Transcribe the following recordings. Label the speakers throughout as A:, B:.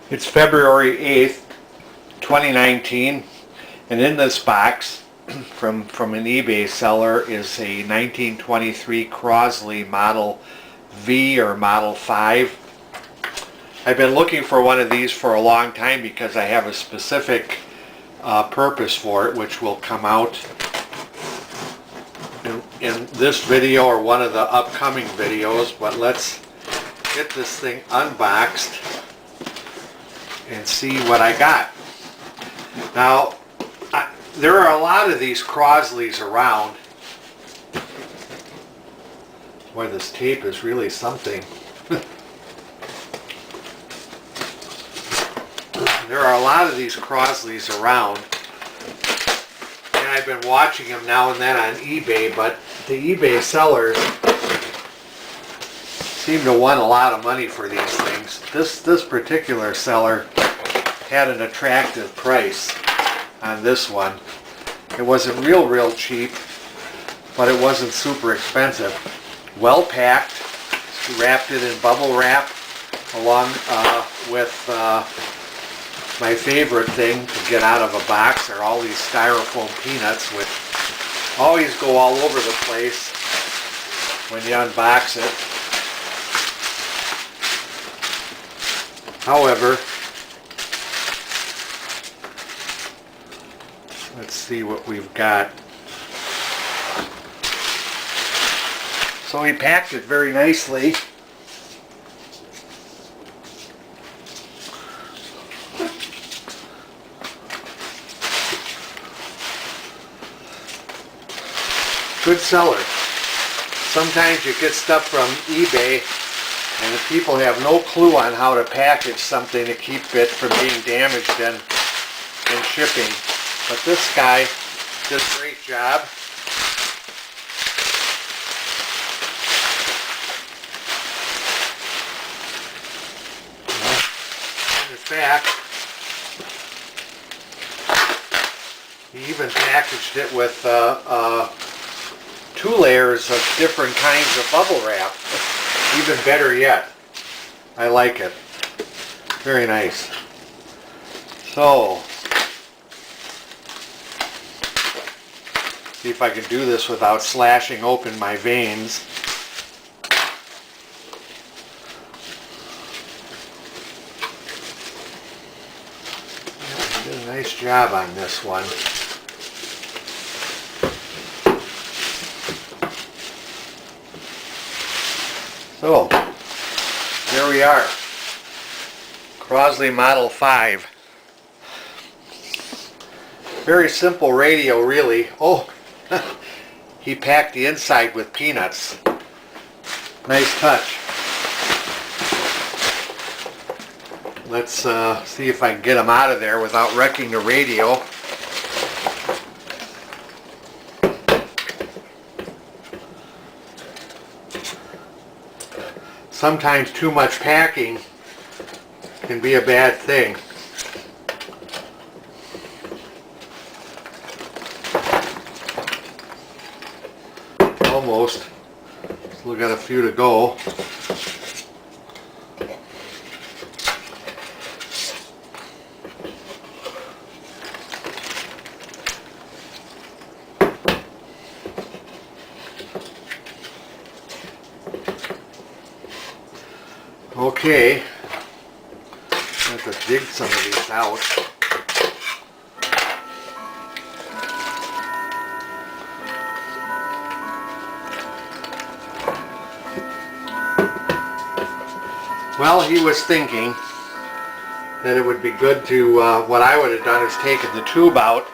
A: It's February 8th, 2019, and in this box from an eBay seller is a 1923 Crosley Model V or Model 5. I've been looking for one of these for a long time because I have a specific purpose for it, which will come out in this video or one of the upcoming videos. But let's get this thing unboxed and see what I got. Now, there are a lot of these Crosleys around. Boy, this tape is really something. There are a lot of these Crosleys around, and I've been watching them now and then on eBay, but the eBay sellers seem to want a lot of money for these things. This particular seller had an attractive price on this one. It wasn't real cheap, but it wasn't super expensive. Well packed. Wrapped it in bubble wrap along with my favorite thing to get out of a box are all these styrofoam peanuts, which always go all over the place when you unbox it. However, let's see what we've got. So he packed it very nicely. Good seller. Sometimes you get stuff from eBay and the people have no clue on how to package something to keep it from being damaged in shipping. But this guy did a great job. In fact, he even packaged it with 2 layers of different kinds of bubble wrap. Even better yet. I like it. Very nice. So, see if I can do this without slashing open my veins. Did a nice job on this one. So, there we are. Crosley Model 5. Very simple radio, really. Oh, he packed the inside with peanuts. Nice touch. Let's see if I can get him out of there without wrecking the radio. Sometimes too much packing can be a bad thing. Almost. Still got a few to go. Okay, I have to dig some of these out. Well, he was thinking that it would be good to, what I would have done is taken the tube out.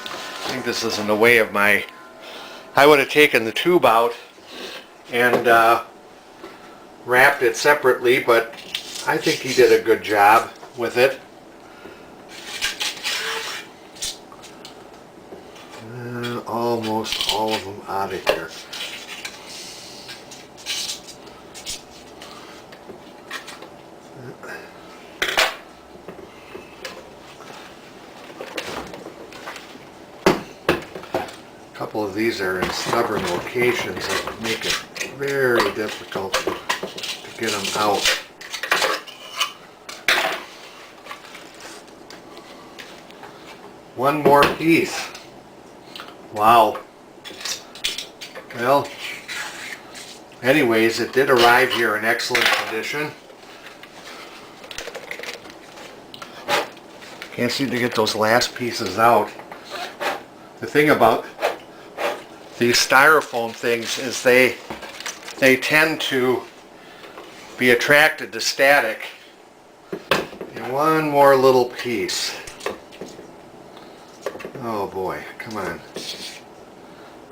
A: I think this is in the way of my, I would have taken the tube out and wrapped it separately, but I think he did a good job with it. Almost all of them out of here. A couple of these are in stubborn locations that make it very difficult to get them out. One more piece. Wow. Well, anyways, it did arrive here in excellent condition. Can't seem to get those last pieces out. The thing about these styrofoam things is they tend to be attracted to static. And one more little piece. Oh boy, come on.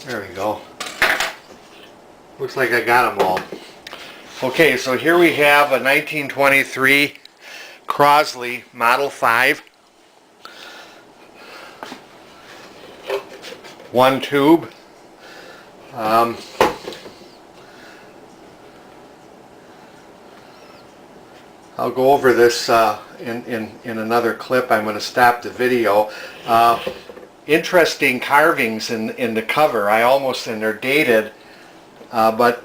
A: There we go. Looks like I got them all. Okay, so here we have a 1923 Crosley Model 5. One tube. I'll go over this in another clip. I'm going to stop the video. Interesting carvings in the cover. And they're dated, but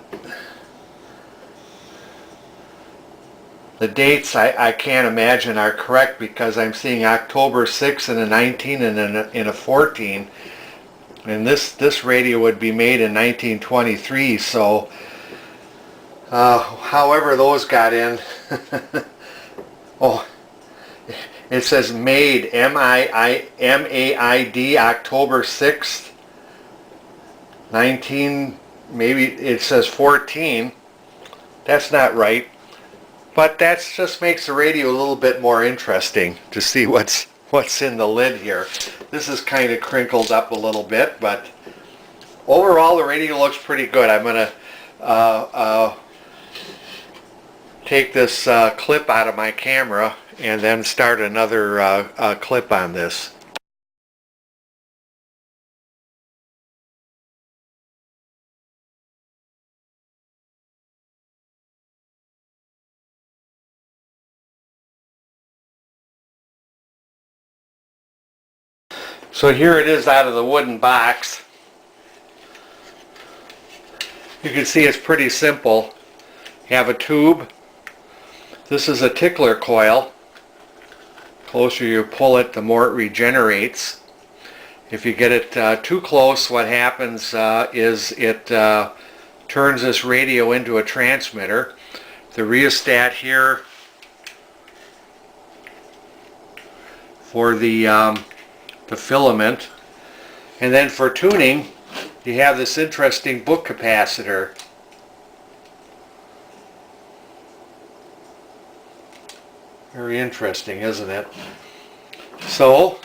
A: the dates I can't imagine are correct because I'm seeing October 6 and a 19 and in a 14. And this radio would be made in 1923, so however those got in. Oh, it says made, M-A-I-D, October 6th, 19, maybe it says 14. That's not right, but that just makes the radio a little bit more interesting to see what's in the lid here. This is kind of crinkled up a little bit, but overall the radio looks pretty good. I'm going to take this clip out of my camera and then start another clip on this. So here it is out of the wooden box. You can see it's pretty simple. You have a tube. This is a tickler coil. The closer you pull it, the more it regenerates. If you get it too close, what happens is it turns this radio into a transmitter. The rheostat here for the filament, and then for tuning you have this interesting book capacitor. Very interesting, isn't it? So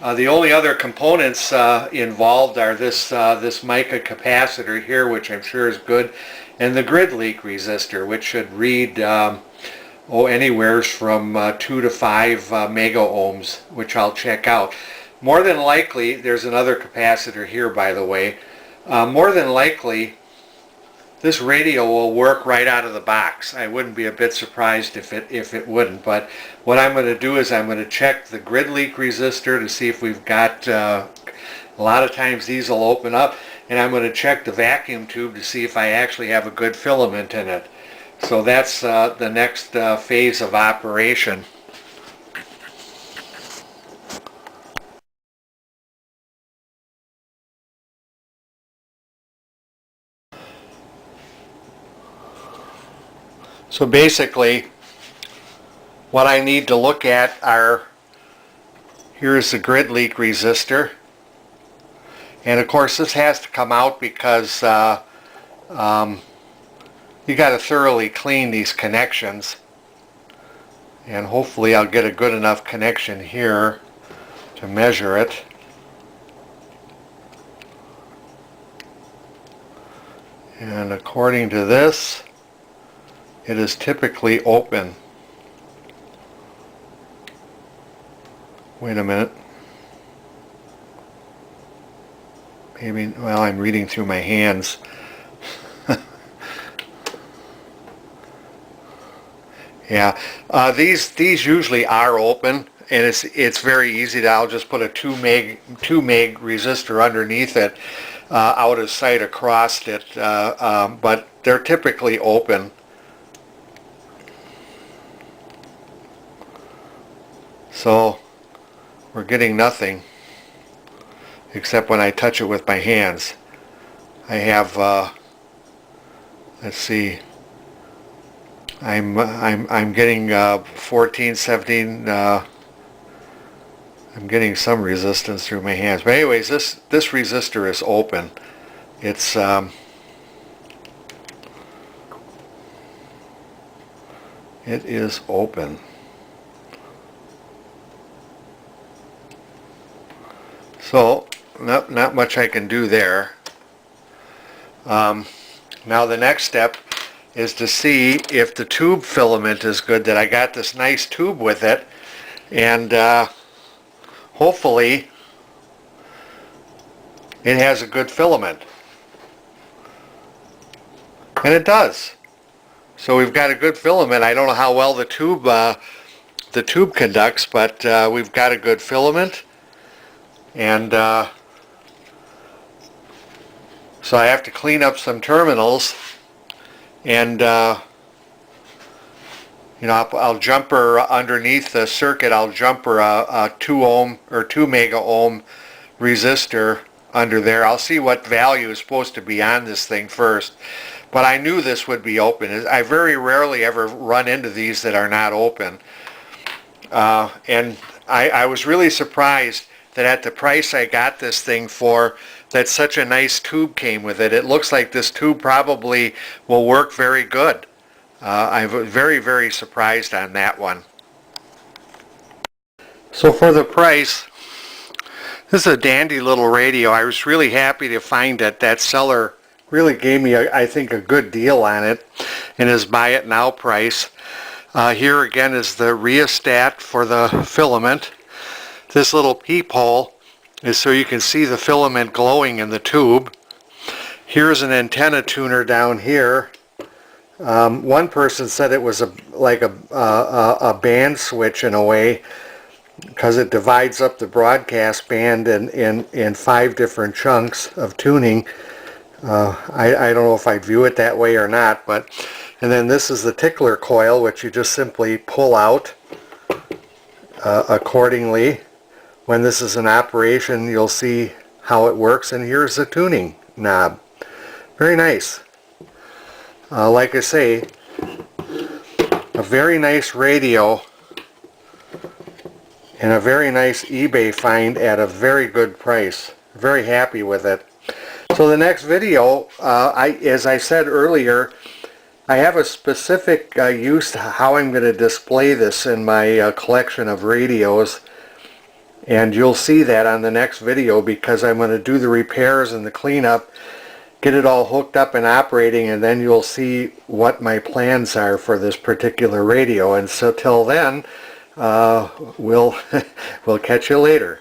A: the only other components involved are this mica capacitor here, which I'm sure is good, and the grid leak resistor, which should read anywhere from 2 to 5 mega ohms, which I'll check out. More than likely, there's another capacitor here, by the way. More than likely, this radio will work right out of the box. I wouldn't be a bit surprised if it wouldn't. But what I'm going to do is I'm going to check the grid leak resistor to see if we've got. A lot of times these will open up, and I'm going to check the vacuum tube to see if I actually have a good filament in it. So that's the next phase of operation. So basically, what I need to look at are, here's the grid leak resistor. And of course this has to come out because you got to thoroughly clean these connections. And hopefully I'll get a good enough connection here to measure it. And according to this, it is typically open. Wait a minute. Maybe, well, I'm reading through my hands. Yeah, these usually are open, and it's very easy to. I'll just put a 2 meg resistor underneath it, out of sight across it, but they're typically open. So we're getting nothing. except when I touch it with my hands. I have, let's see, I'm getting 14, 17. I'm getting some resistance through my hands. But anyways, this resistor is open. It's it is open. So not much I can do there. Now the next step is to see if the tube filament is good, that I got this nice tube with it, and hopefully it has a good filament. And it does. So we've got a good filament. I don't know how well the tube conducts, but we've got a good filament. And so I have to clean up some terminals, and you know, I'll jumper underneath the circuit. I'll jumper a 2 ohm or 2 mega ohm resistor under there. I'll see what value is supposed to be on this thing first. But I knew this would be open. I very rarely ever run into these that are not open. And I was really surprised that at the price I got this thing for, that such a nice tube came with it. It looks like this tube probably will work very good. I'm very, very surprised on that one. So for the price, this is a dandy little radio. I was really happy to find that seller really gave me, I think, a good deal on it in his buy it now price. Here again is the rheostat for the filament. This little peephole is so you can see the filament glowing in the tube. Here's an antenna tuner down here. One person said it was like a band switch in a way, because it divides up the broadcast band in 5 different chunks of tuning. I don't know if I'd view it that way or not, but and then this is the tickler coil, which you just simply pull out accordingly. When this is in operation, you'll see how it works, and here's the tuning knob. Very nice. Like I say, a very nice radio and a very nice eBay find at a very good price. Very happy with it. So the next video, as I said earlier, I have a specific use to how I'm going to display this in my collection of radios, and you'll see that on the next video, because I'm going to do the repairs and the cleanup, get it all hooked up and operating, and then you'll see what my plans are for this particular radio. And so till then, we'll catch you later.